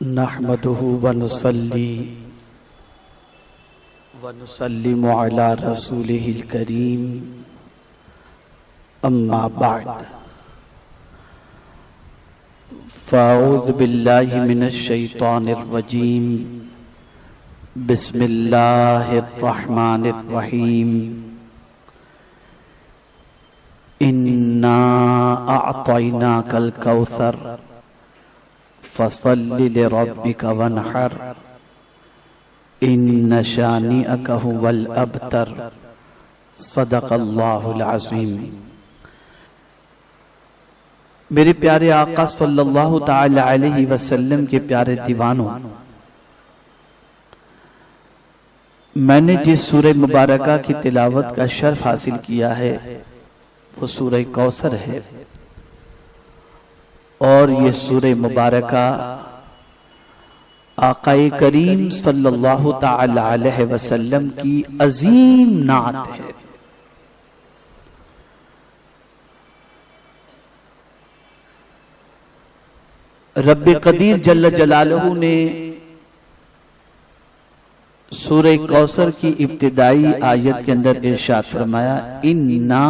नहमदुहु व नुसल्ली व नुसल्लिमु अला रसूलिहिल करीम अम्मा बअद फ़अऊज़ु बिल्लाहि मिनश शैतानिर रजीम बिस्मिल्लाहिर रहमानिर रहीम इन्ना अअतैनाकल कौसर फसल्लि लिरब्बिका वन्हर इन्न शानिअका हुवल अबतर सदक़ल्लाहुल अज़ीम। मेरे प्यारे आका सल्लल्लाहु तआला अलैहि वसल्लम के प्यारे दीवानों, मैंने जिस सूरह मुबारका की तिलावत का शर्फ हासिल किया है वो सूरह कौसर है और ये सूरह मुबारका आकाए करीम सल्लल्लाहु तआला अलैहि वसल्लम की अजीम नात है। रब्बे कदीर जल्ल जलालहू ने सूरह कौसर की इब्तिदाई आयत के अंदर इरशाद फरमाया, इन्ना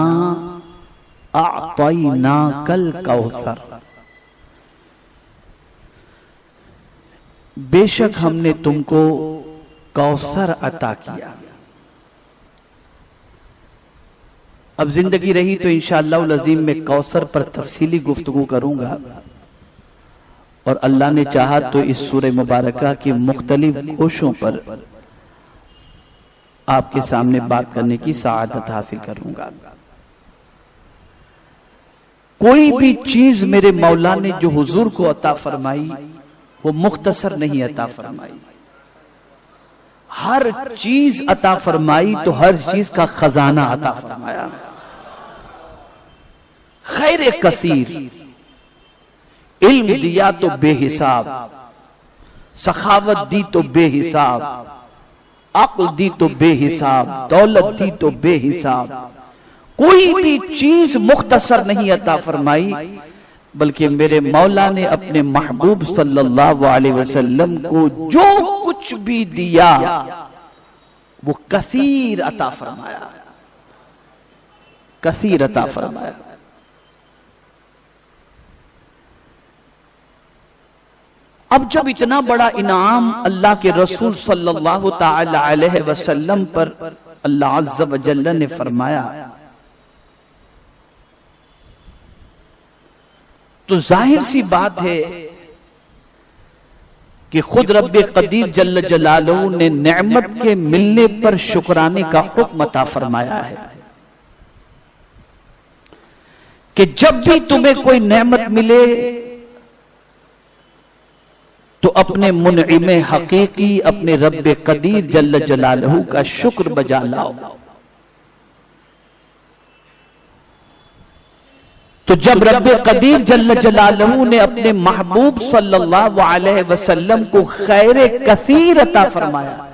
अअतैनाकल कौसर, बेशक हमने तुमको कौसर अता किया। अब जिंदगी रही तो इंशाअल्लाह अज़ीम में कौसर पर तफसीली गुफ्तगू करूंगा और अल्लाह ने चाहा तो इस सूरह मुबारका की मुख्तलिफ गोशों पर आपके सामने बात करने की सआदत हासिल करूंगा। कोई भी चीज मेरे मौला ने जो हुजूर को अता फरमाई वो मुख्तसर नहीं अता फरमाई, हर चीज अता फरमाई तो हर चीज का खजाना अता फरमाया। खैर कसीर, इल्म दिया तो बेहिसाब, सखावत दी तो बेहिसाब, अक्ल दी तो बेहिसाब, दौलत दी तो बेहिसाब, कोई भी चीज मुख्तसर नहीं अता फरमाई, बल्कि मेरे मौला ने अपने महबूब सल्लल्लाहु अलैहि वसल्लम को जो कुछ भी दिया वो कसीर अता फरमाया, कसीर अता फरमाया। अब जब इतना बड़ा इनाम अल्लाह के रसूल सल्लल्लाहु तआला अलैहि वसल्लम पर अल्लाह अज़्ज़ व जल्ल ने फरमाया तो जाहिर सी बात है कि खुद रब्बे कदीर जल्ल जलालहू ने नेमत के मिलने पर शुक्राने का हुक्म अता फरमाया है कि जब भी तुम्हें कोई नेमत मिले तो अपने मुनइम हकीकी अपने रब्बे कदीर जल्ल जलालहू का शुक्र बजा लाओ। तो जब रब्बे कदीर जल्ल जलालहू ने अपने महबूब सल्लल्लाहु अलैहि वसल्लम को खैर कसीर अता फरमाया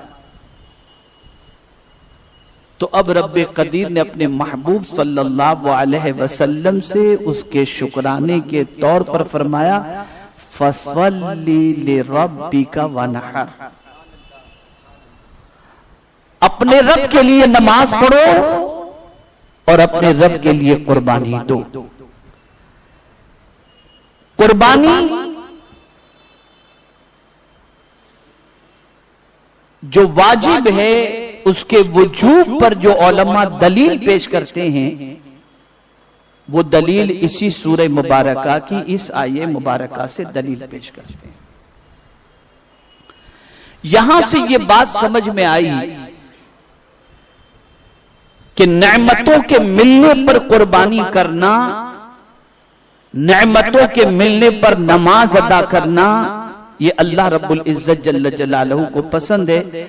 तो अब रब्बे कदीर ने अपने महबूब सल्लल्लाहु अलैहि वसल्लम से उसके शुक्राने के तौर पर फरमाया, फसल्लि लिरब्बिका वन्हर, अपने रब के लिए नमाज पढ़ो और अपने रब के लिए कुर्बानी दो। कुर्बानी जो वाजिब है उसके वजूब पर जो उलमा दलील पेश करते हैं वो दलील इसी सूरह मुबारका की इस आये मुबारका से दलील पेश करते हैं। यहां से ये बात समझ में आई कि नेमतों के मिलने पर कुर्बानी करना, नेमतों के मिलने पर नमाज अदा करना, ये अल्लाह रब्बुल इज्जत जल्ल जलालहू को पसंद है।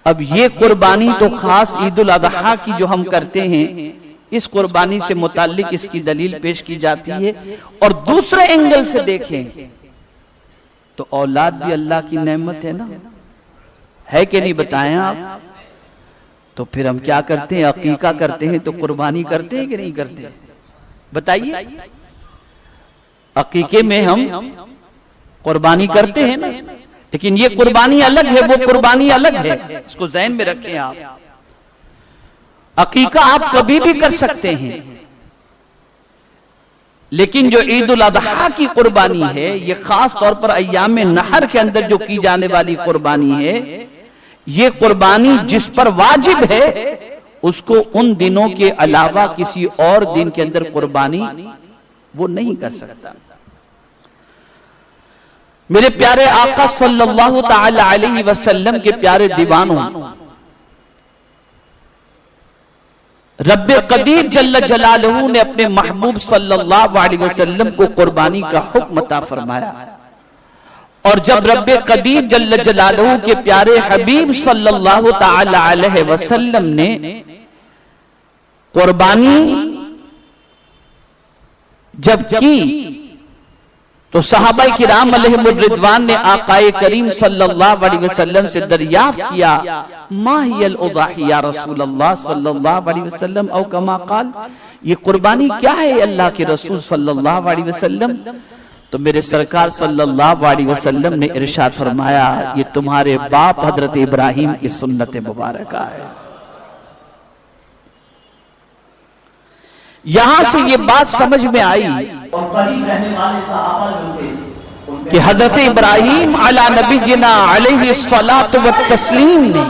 अब ये कुर्बानी तो खास ईद उल अज़हा की जो हम करते हैं, इस कुर्बानी से मुताल्लिक इसकी दलील पेश की जाती है। और दूसरे एंगल से देखें तो औलाद भी अल्लाह की नेमत है ना, है कि नहीं बताएं आप? तो फिर हम क्या करते हैं, अकीका करते हैं तो कुर्बानी करते हैं कि नहीं करते? बताइए। अकीके में हम कुर्बानी करते हैं ना, लेकिन ये कुर्बानी अलग है, वो कुर्बानी अलग है, इसको ज़हन में रखें आप। अकीका आप कभी भी कर सकते हैं, लेकिन जो ईद उल अजहा की कुर्बानी है, ये खास तौर पर अय्याम नहर के अंदर जो की जाने वाली कुर्बानी है, ये कुर्बानी जिस पर वाजिब है उसको उन दिनों के अलावा किसी और दिन के अंदर कुर्बानी वो नहीं कर सकता। मेरे प्यारे आका सल्लल्लाहु ताला अलैहि वसल्लम के प्यारे दीवानों, रब्बे कदीर जल्ल जलालहू ने अपने महबूब सल्लल्लाहु अलैहि वसल्लम को कुर्बानी का हुक्म अता फरमाया। और जब रब्बे कदीर जल्ल जलालहू के प्यारे हबीब सल्लल्लाहु ताला अलैहि वसल्लम ने कुर्बानी जब की तो सहाबा किराम अलैहिमुर रिदवान ने आकाए करीम सल्लल्लाहु अलैहि वसल्लम से दरियाफ्त किया, मा हियल उज़ाही या रसूलल्लाह सल्लल्लाहु अलैहि वसल्लम औ कमा क़ाल, ये कुर्बानी क्या है अल्लाह के रसूल सल्लल्लाहु अलैहि वसल्लम? तो मेरे सरकार सल्लल्लाहु अलैहि वसल्लम ने इरशाद फरमाया, ये तुम्हारे बाप हजरत इब्राहिम की सुन्नत मुबारक है। यहां से ये बात समझ में आई कि हजरत इब्राहिम अला नबीना अलैहि सलातो व तस्लीम ने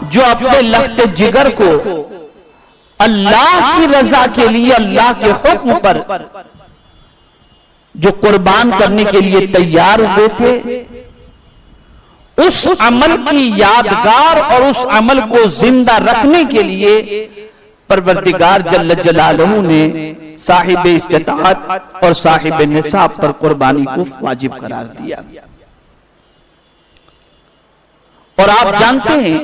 जो अपने लख्त जिगर को अल्लाह की रजा के लिए, अल्लाह के हुक्म पर जो कुर्बान करने के लिए तैयार हुए थे, उस अमल की यादगार और उस अमल को जिंदा रखने के लिए परवरदिगार जल्ल जलालहू ने साहिब इस्तिताअत और साहिब निसाब पर कुर्बानी को वाजिब करार दिया। और आप जानते हैं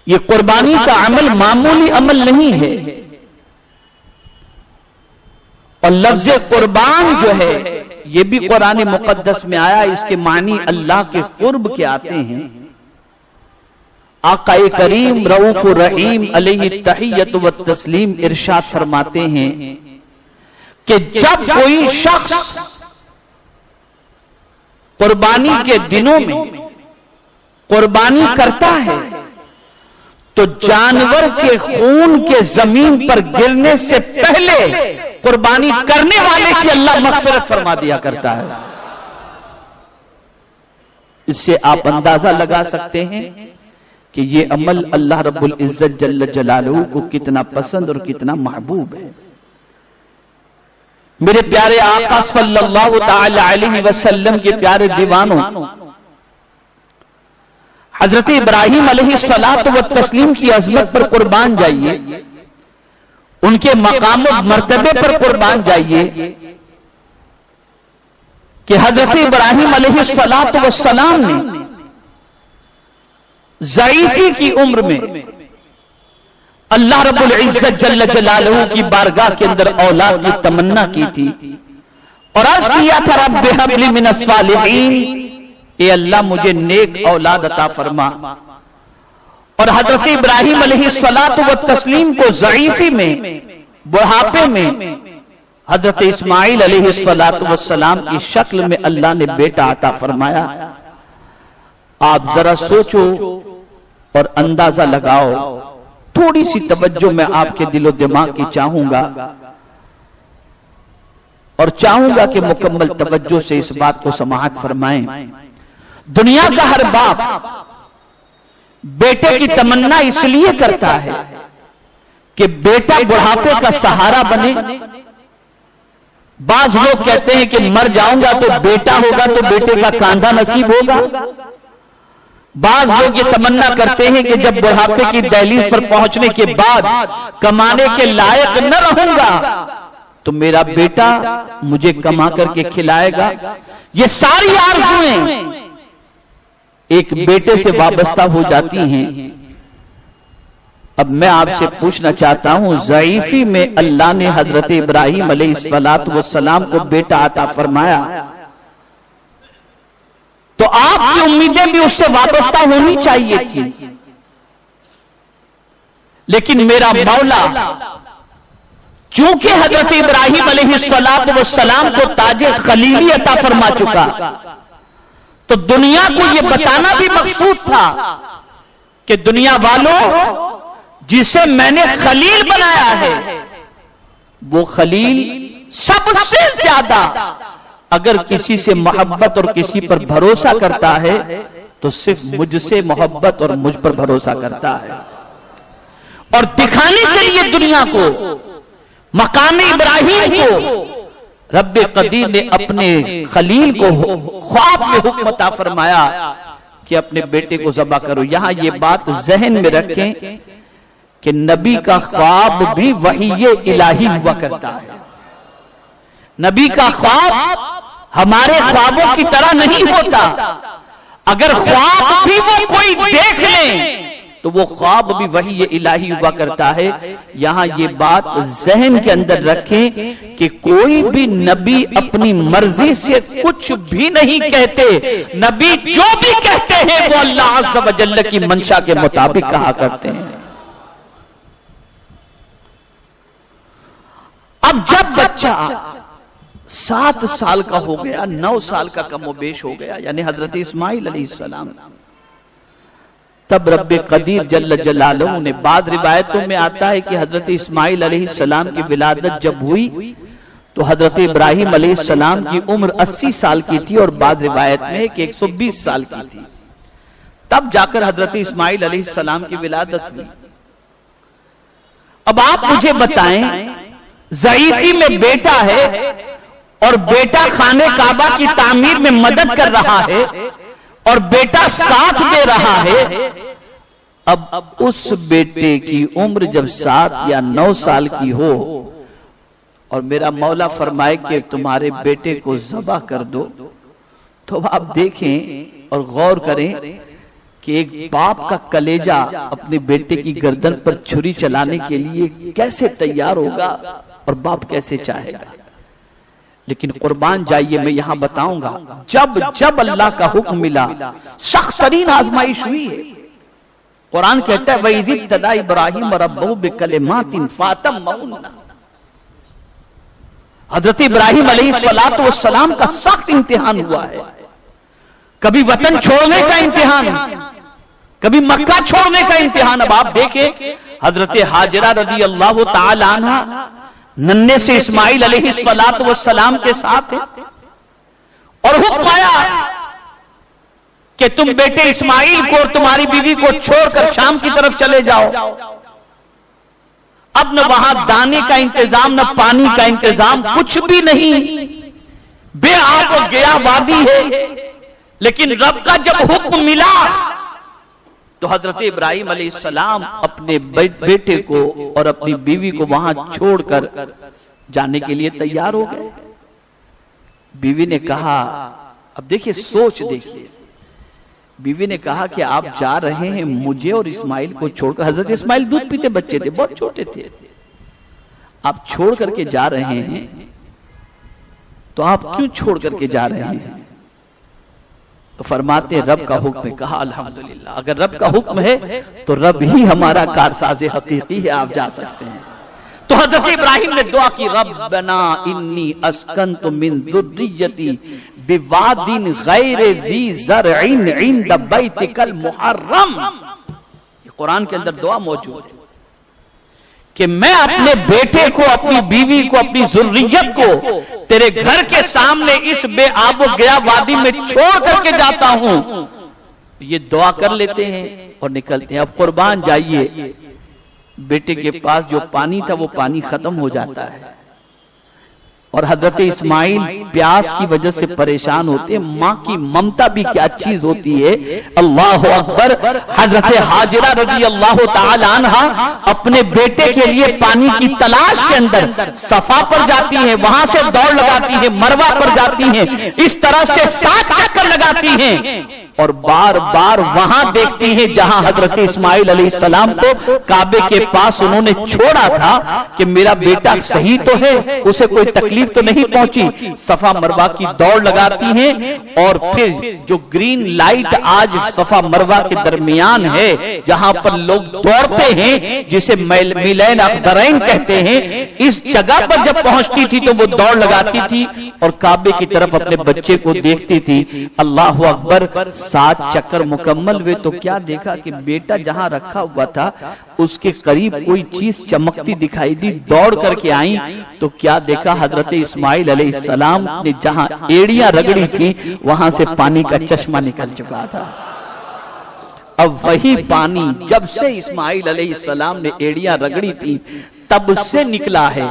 ये कुर्बानी का अमल मामूली अमल नहीं है। और लफ्ज़ कुर्बान जो है ये भी कुरान मुकद्दस में आया, इसके मानी अल्लाह के कुर्ब के आते हैं। आकाए करीम रऊफ़ुर रहीम अलैहि तहियतु व तस्लीम इरशाद फरमाते हैं कि जब कोई शख्स कुर्बानी के दिनों में कुर्बानी करता है तो जानवर के खून के जमीन पर गिरने से पहले कुर्बानी करने वाले की अल्लाह मग़फ़िरत फरमा दिया करता है। इससे आप अंदाजा लगा सकते हैं कि ये अमल अल्लाह रब्बुल इज्जत जल्ल जलालहू को कितना पसंद और कितना महबूब है। मेरे प्यारे आका सल्लल्लाहु ताला अलैहि वसल्लम के प्यारे दीवानों, हजरत इब्राहिम अलैहिस्सलातु व तस्लीम की अजमत पर कुर्बान जाइए, उनके मकाम और मर्तबे पर कुर्बान जाइए कि हजरत इब्राहिम अलैहिस्सलातु व सलाम ने ज़ईफ़ी की उम्र में अल्लाह रब्बुल इज्जत जल्ल जलालहू की बारगाह के अंदर औलाद की तमन्ना की थी और अर्ज़ किया था, रब्बि हबली मिनस सालिहीन, ए अल्लाह मुझे नेक औलाद अता फरमा। और हजरत इब्राहिम अलैहिस्सलातु व तस्लीम को ज़ईफ़ी में, बुढ़ापे में हजरत इस्माइल अलैहिस्सलातु व सलाम की शक्ल में अल्लाह ने बेटा अता फरमाया। आप जरा सोचो और अंदाजा लगाओ, थोड़ी सी तवज्जो मैं आपके दिलो दिमाग की चाहूंगा और चाहूंगा कि मुकम्मल तवज्जो से इस बात को समाअत फरमाएं। दुनिया का हर बाप बेटे की तमन्ना इसलिए करता है कि बेटा बुढ़ापे का सहारा बने। बाज लोग कहते हैं कि मर जाऊंगा तो बेटा होगा तो बेटे का कांधा नसीब होगा। बाज लोग ये तमन्ना करते हैं कि जब बुढ़ापे की दहलीज पर पहुंचने के बाद कमाने के लायक न रहूंगा तो मेरा बेटा मुझे कमा करके खिलाएगा। ये सारी आरज़ुएं एक बेटे से वाबस्ता हो जाती हैं। अब मैं आपसे पूछना चाहता हूं, ज़ईफ़ी में अल्लाह ने हजरत इब्राहिम अलैहिस्सलातु वस्सलाम को बेटा अता फरमाया तो आपकी उम्मीदें भी उससे वाबस्ता होनी चाहिए थी। लेकिन मेरा मौला चूंकि हजरत इब्राहिम अलैहिस्सलाम को ताजे खलीली अता फरमा चुका, तो दुनिया को यह बताना भी मकसूद था कि दुनिया वालों, जिसे मैंने खलील बनाया है, वो खलील सबसे ज्यादा अगर किसी से मोहब्बत और किसी पर भरोसा करता है तो सिर्फ मुझसे मोहब्बत और मुझ पर भरोसा करता है। और दिखाने के लिए दुनिया को, मकाम इब्राहिम को, रब्बे कदीर ने अपने खलील को ख्वाब में हुक्म अता फरमाया कि अपने बेटे को ज़बह करो। यहां ये बात जहन में रखें कि नबी का ख्वाब भी वही ये इलाही हुआ करता है। नबी का ख्वाब हमारे ख्वाबों की तरह नहीं होता। अगर ख्वाब भी वो कोई देख ले तो वो ख्वाब भी वही ये इलाही हुआ करता है। यहां ये बात जहन के अंदर रखें कि कोई भी नबी अपनी मर्जी से कुछ भी नहीं कहते। नबी जो भी कहते हैं वो अल्लाह अज़्ज़ व जल्ल की मंशा के मुताबिक कहा करते हैं। अब जब बच्चा 7 साल का हो गया, 9 साल का कमोबेश हो गया, यानी हजरत इस्माइल अलैहिस्सलाम, तब रब्बे कदीर जल्ल जलालहू ने, बाद रिवायतों में आता है कि हजरत इस्माइल अलैहिस्सलाम की विलादत जब हुई तो हजरत इब्राहिम अलैहिस्सलाम की उम्र 80 साल की थी और बाद रिवायत में कि 120 साल की थी। तब जाकर हजरत इस्माइल अलैहिस्सलाम की विलादत हुई। अब आप मुझे बताएं, ज़ईफी में बेटा है और बेटा खाने काबा की तामीर में मदद कर रहा है और बेटा साथ दे रहा है। अब उस बेटे की उम्र जब 7 या 9 साल की हो और मेरा मौला फरमाए कि तुम्हारे बेटे को ज़बह कर दो, तो आप देखें और गौर करें कि एक बाप का कलेजा अपने बेटे की गर्दन पर छुरी चलाने के लिए कैसे तैयार होगा और बाप कैसे चाहेगा। लेकिन कुर्बान जाइए, मैं यहां बताऊंगा, जब जब अल्लाह का हुक्म मिला सख्त तरीन आजमाइश हुई है। कुरान कहता है वइज़ इब्तदा इब्राहीम रब्बहू बिकलिमातिन फातम्महुन्ना। हजरत इब्राहिम अलैहिस्सलातु वस्सलाम का सख्त इम्तिहान हुआ है। कभी वतन छोड़ने का इम्तिहान, कभी मक्का छोड़ने का इम्तिहान। अब आप देखें, हजरत हाजरा रज़ी अल्लाह तआला अन्हा नन्हे से इस्माइल अलैहिस्सलातु वस्सलाम के साथ है और हुक्म आया कि तुम बेटे इस्माइल को और तुम्हारी बीवी को छोड़कर शाम की तरफ चले जाओ। अब न वहां दाने का इंतजाम, न पानी का इंतजाम, कुछ भी नहीं, बेआब गया वादी है। लेकिन रब का जब हुक्म मिला तो हजरत इब्राहिम अलैहिस्सलाम अपने बेटे को और अपनी बीवी को वहां छोड़कर जाने के लिए तैयार हो गए। बीवी ने कहा, अब देखिए सोच देखिए, बीवी ने कहा कि आप जा रहे हैं मुझे और इस्माइल को छोड़कर। हजरत इस्माइल दूध पीते बच्चे थे, बहुत छोटे थे, आप छोड़ करके जा रहे हैं, तो आप क्यों छोड़ करके जा रहे हैं? तो फरमाते रब का हुक्म है। कहा अल्हम्दुलिल्लाह, अगर रब का हुक्म है तो रब ही हमारा कारसाज़े हकीकी है, आप जा सकते हैं। तो हजरत इब्राहिम ने दुआ की, रब्बना इन्नी अस्कन्तु मिन ज़ुर्रिय्यती बिवादिन गैरि ज़ी ज़रइन इंद बैतिकल मुहर्रम। ये कुरान के अंदर दुआ मौजूद है कि मैं अपने बेटे को, अपनी बीवी को, अपनी ज़ुर्रियत को तेरे घर के सामने इस बेआब गया वादी में छोड़ करके जाता हूं। ये दुआ कर लेते हैं और निकलते हैं। अब कुर्बान जाइए, बेटे के पास जो पानी था वो पानी खत्म हो जाता है और हजरत इस्माइल प्यास की वजह से परेशान होते हैं। माँ की ममता भी क्या चीज होती है, अल्लाह अकबर। हजरत हाजिरा रज़ी अल्लाह तआला अन्हा अपने बेटे के लिए पानी की तलाश के अंदर सफा पर जाती हैं, वहां से दौड़ लगाती हैं, मरवा पर जाती हैं, इस तरह से 7 चक्कर लगाती हैं और बार बार वहां देखती हैं जहां हजरत इस्माइल अलैहिस्सलाम को काबे के पास उन्होंने छोड़ा था कि मेरा बेटा सही तो है, उसे कोई तकलीफ तकलीफ तो नहीं पहुंची। सफा मरवा की दौड़ लगाती हैं और फिर जो ग्रीन लाइट आज सफा मरवा के दरमियान है, जहां पर लोग दौड़ते हैं, जिसे मिलैन अखदरैन कहते हैं, इस जगह पर जब पहुंचती थी तो वो दौड़ लगाती थी और काबे की तरफ अपने बच्चे को देखती थी। अल्लाह अकबर, 7 चक्कर मुकम्मल हुए तो क्या देखा कि बेटा जहां रखा हुआ था उसके करीब कोई चीज चमकती दिखाई दी। दौड़ करके आई तो क्या देखा, हजरत इस्माइल अलैहिस्सलाम ने जहां एड़ियां रगड़ी थी वहां से पानी का चश्मा निकल चुका था। अब वही पानी जब से इस्माइल अलैहिस्सलाम ने एड़ियां रगड़ी थी तब से निकला है,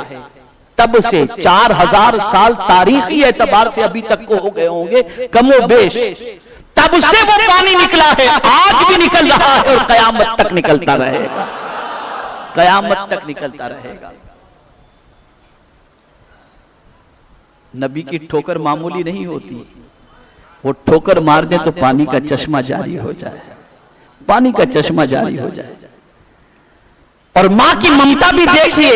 तब से 4000 साल तारीखी एतबार से अभी तक को हो गए होंगे कमोबेश, तब से वो पानी निकला है, आज भी निकल रहा है और कयामत तक निकलता रहेगा, कयामत तक निकलता रहेगा। नबी की ठोकर मामूली नहीं होती, वो ठोकर मार दे तो पानी का चश्मा जारी हो जाए, पानी का चश्मा जारी हो जाए। और मां की ममता भी देखिए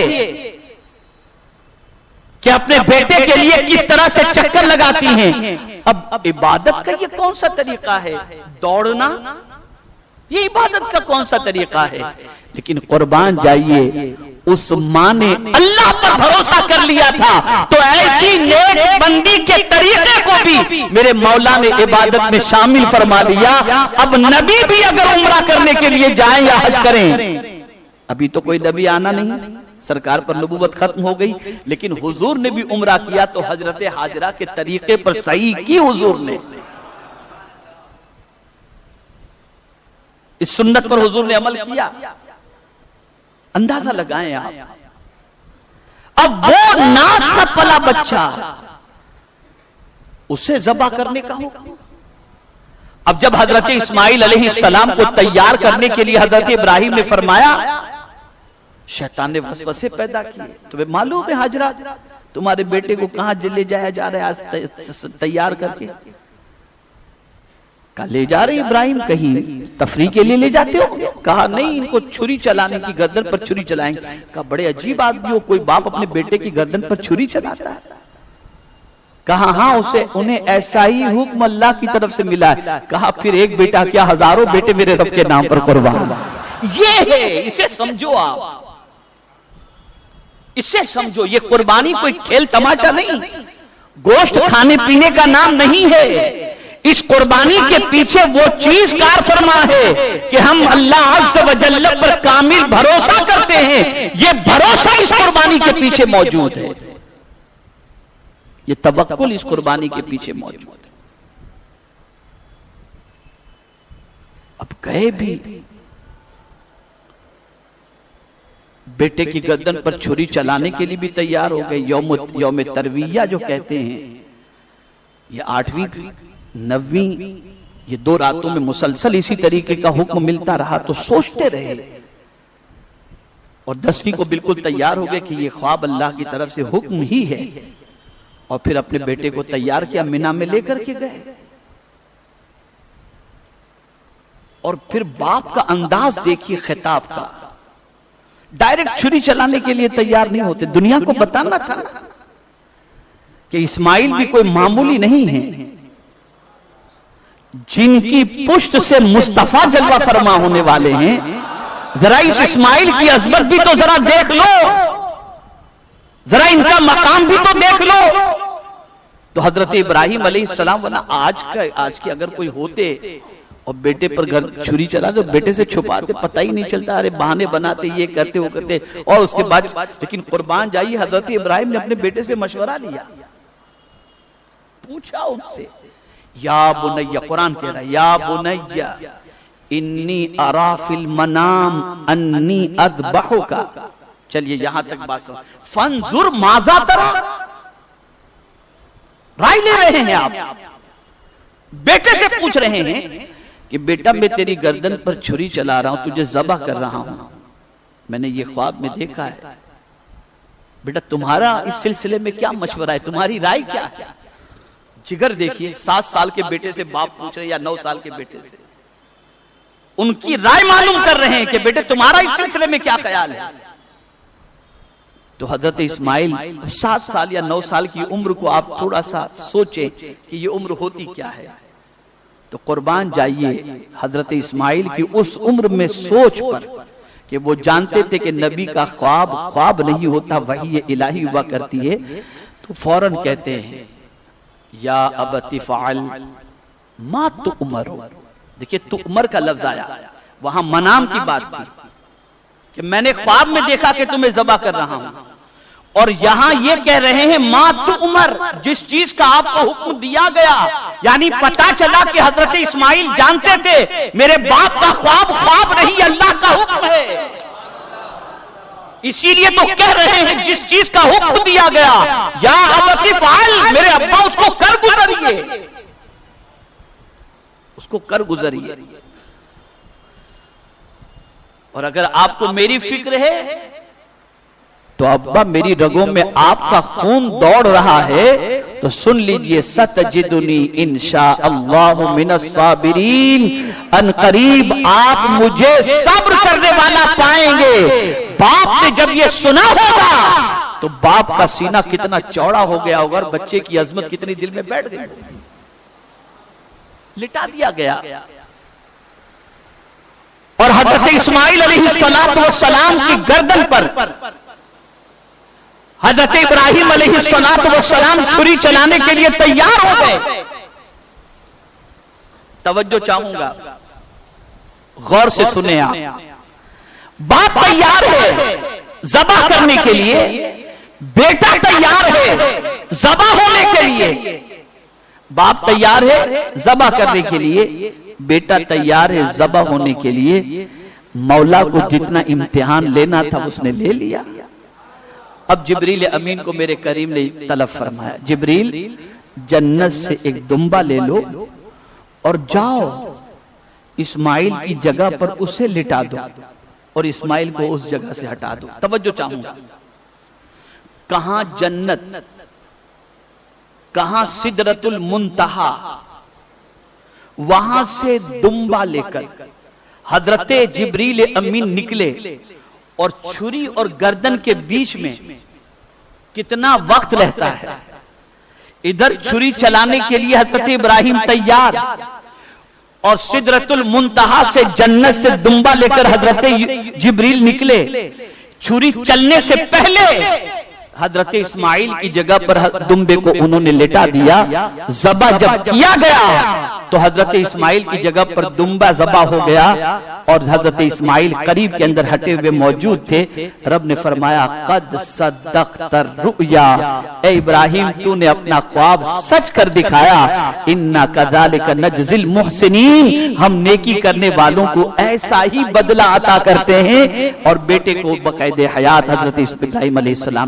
कि अपने बेटे के लिए किस तरह से चक्कर लगाती हैं। अब इबादत का ये कौन सा तरीका है, दौड़ना, ये इबादत का कौन सा तरीका है। लेकिन कुर्बान जाइए, उस मां ने अल्लाह पर भरोसा कर लिया था तो ऐसी नेक बंदी के तरीके को भी मेरे मौला ने इबादत में शामिल फरमा लिया। अब नबी भी अगर उम्रा करने के लिए जाएं या हज करें, अभी तो कोई नबी आना नहीं, सरकार पर नबूवत खत्म हो गई, लेकिन हुजूर ने भी उम्रा किया तो हजरत हाजरा के तरीके पर सही की हुजूर ने, इस सुन्नत पर हुजूर ने अमल किया। अंदाजा लगाएं आप, अब वो नाश का पला बच्चा, उसे ज़बा करने का हो। अब जब हजरत इस्माइल अलैहिस्सलाम को तैयार करने के लिए हजरत इब्राहिम ने फरमाया, शैतान ने वसवसे पैदा किए, तुम्हें मालूम है हाजरा तुम्हारे बेटे को कहां ले जाया जा रहा है आज तैयार करके? कहा ले जा रहे इब्राहिम, कहीं तफरी के लिए ले जाते हो? कहा नहीं, इनको छुरी चलाने की, गर्दन पर छुरी चलाएंगे। कहा बड़े अजीब आदमी हो, कोई बाप अपने बेटे की गर्दन पर छुरी चलाता है? कहा हाँ, उसे उन्हें ऐसा ही हुक्म अल्लाह की तरफ से मिला है। कहा फिर एक बेटा क्या, हजारों बेटे मेरे रब के नाम पर कुर्बान। ये है, इसे समझो आप, इसे समझो। ये कुर्बानी कोई खेल तमाशा नहीं, गोश्त खाने पीने का नाम नहीं है। इस कुर्बानी के पीछे वो चीज कार फरमा है कि हम अल्लाह अज़्ज़ व जल्ल पर कामिल भरोसा करते हैं। ये भरोसा इस कुर्बानी के पीछे मौजूद है, ये तवक्कुल इस कुर्बानी के पीछे मौजूद है। अब गए भी, बेटे की गर्दन पर छुरी चलाने के लिए भी तैयार हो गए। यौम तरविया जो कहते हैं, ये 8वीं 9वीं, ये 2 रातों में मुसलसल इसी तरीके का हुक्म मिलता रहा तो सोचते रहे, और 10वीं को बिल्कुल तैयार हो गए कि ये ख्वाब अल्लाह की तरफ से हुक्म ही है। और फिर अपने बेटे को तैयार किया, मिना में लेकर के गए। और फिर बाप का अंदाज देखिए खिताब का, डायरेक्ट छुरी चलाने के लिए तैयार नहीं होते। दुनिया को बताना था कि इस्माइल भी कोई मामूली नहीं है, जिनकी पुष्ट से मुस्तफा जलवा फरमा होने वाले हैं। जरा इस इस्माइल की अजमत भी तो जरा देख लो, जरा इनका मकाम भी तो देख लो। तो हजरत इब्राहिम अलैहिस्सलाम, वरना आज के अगर कोई होते और बेटे पर घर छुरी चला तो बेटे से छुपाते, पता ही नहीं चलता, अरे बहाने बनाते, ये करते वो करते। और उसके बाद लेकिन कुर्बान जाइए, हजरत इब्राहिम ने अपने बेटे से मशवरा लिया, पूछा उनसे, या बुनैया, कुरान कह रहा है या बुनैया इन्नी अरा फिल मनाम अन्नी अज़बहुका। चलिए यहां तक बात सुनो। फंजुर माज़ा तरा, राय ले रहे हैं आप, बेटे से पूछ रहे हैं कि बेटा मैं तेरी गर्दन पर छुरी चला रहा हूं, तुझे ज़बह कर रहा हूं, मैंने ये ख्वाब में देखा है, बेटा तुम्हारा इस सिलसिले में क्या मशवरा है, तुम्हारी राय क्या है? जिगर देखिए, 7 साल के बेटे से बाप पूछ रहे या 9 साल के बेटे से, उनकी राय मालूम कर रहे हैं कि बेटे तुम्हारा इस सिलसिले में क्या ख्याल है। तो हजरत इस्माइल 7 साल या 9 साल की उम्र को आप थोड़ा सा सोचें कि ये उम्र होती क्या है। तो कुर्बान जाइए हजरत इस्माइल की उस उम्र में सोच पर कि वो जानते थे कि नबी का ख्वाब ख्वाब नहीं होता, वही ये इलाही हुआ करती है। तो फौरन कहते हैं या अबती फ़अल मा तु उमर। देखिए तु उमर का लफ्ज आया, वहां मनाम की बात थी कि मैंने ख्वाब में देखा कि तुम्हें ज़बह कर रहा हूं, और यहां ये कह रहे हैं मा तु उमर, जिस चीज का आपको हुक्म दिया गया। यानी पता चला कि हजरत इस्माइल जानते थे मेरे बाप का ख्वाब ख्वाब नहीं, अल्लाह का हुक्म है। इसीलिए तो कह रहे हैं जिस चीज का हुक्म दिया गया या अबती फ़अल, मेरे अब्बा उसको कर गुजरिए, उसको कर गुजरिए। और अगर आपको मेरी फिक्र है तो अब्बा मेरी रगों में आपका खून दौड़ रहा है, तो सुन लीजिए सतजिदुनी इंशाअल्लाहु मिनस साबिरीन, अनकरीब आप मुझे सब्र करने वाला पाएंगे। बाप ने जब ये सुना होगा तो बाप का सीना कितना चौड़ा हो गया होगा और बच्चे की अजमत कितनी दिल में बैठ गई। लिटा दिया गया। और हजरत इस्माइल अलैहिस्सलातु वस्सलाम की गर्दन पर हजरत इब्राहिम अलैहिस्सलातु वस्सलाम छुरी चलाने के लिए तैयार हो गए। तवज्जो चाहूंगा, गौर से सुने आप। बाप तैयार है ज़बह करने के लिए, बेटा तैयार है ज़बह होने के लिए। बाप तैयार है ज़बह करने के लिए, बेटा तैयार है ज़बह होने के लिए। मौला को जितना इम्तिहान लेना था उसने ले लिया। अब जिब्रील अमीन को मेरे करीम ने तलब फरमाया, जिब्रील जन्नत से एक दुम्बा ले लो और जाओ इस्माइल की जगह पर उसे लिटा दो और इस्माइल को उस जगह से हटा दो। तवज्जो चाहूंगा, कहां जन्नत, कहां सिदरतुल मुंतहा, वहां से दुम्बा लेकर हजरते जिब्रील अमीन निकले और छुरी और गर्दन के बीच में कितना वक्त रहता है। इधर छुरी चलाने के लिए हजरत इब्राहिम तैयार, और सिदरतुल मुंतहा से जन्नत से दुम्बा लेकर हजरत जिब्रील निकले। छुरी चलने से पहले हजरत इस्माइल की जगह पर दुम्बे को उन्होंने लेटा दिया। ज़बह जब किया गया तो हजरत इस्माइल की जगह पर दुम्बा ज़बह हो गया और हजरत इस्माइल करीब के अंदर हटे हुए मौजूद थे। रब ने फरमाया कद सद्दक़तर रुया, ए इब्राहिम तूने अपना ख्वाब सच कर दिखाया। इन्ना कज़ालिका नजज़िल मुहसिनीन, हम नेकी करने वालों को ऐसा ही बदला अता करते हैं। और बेटे को बकायदे हयात हजरत इब्राहिम अलैहिस्सलाम ने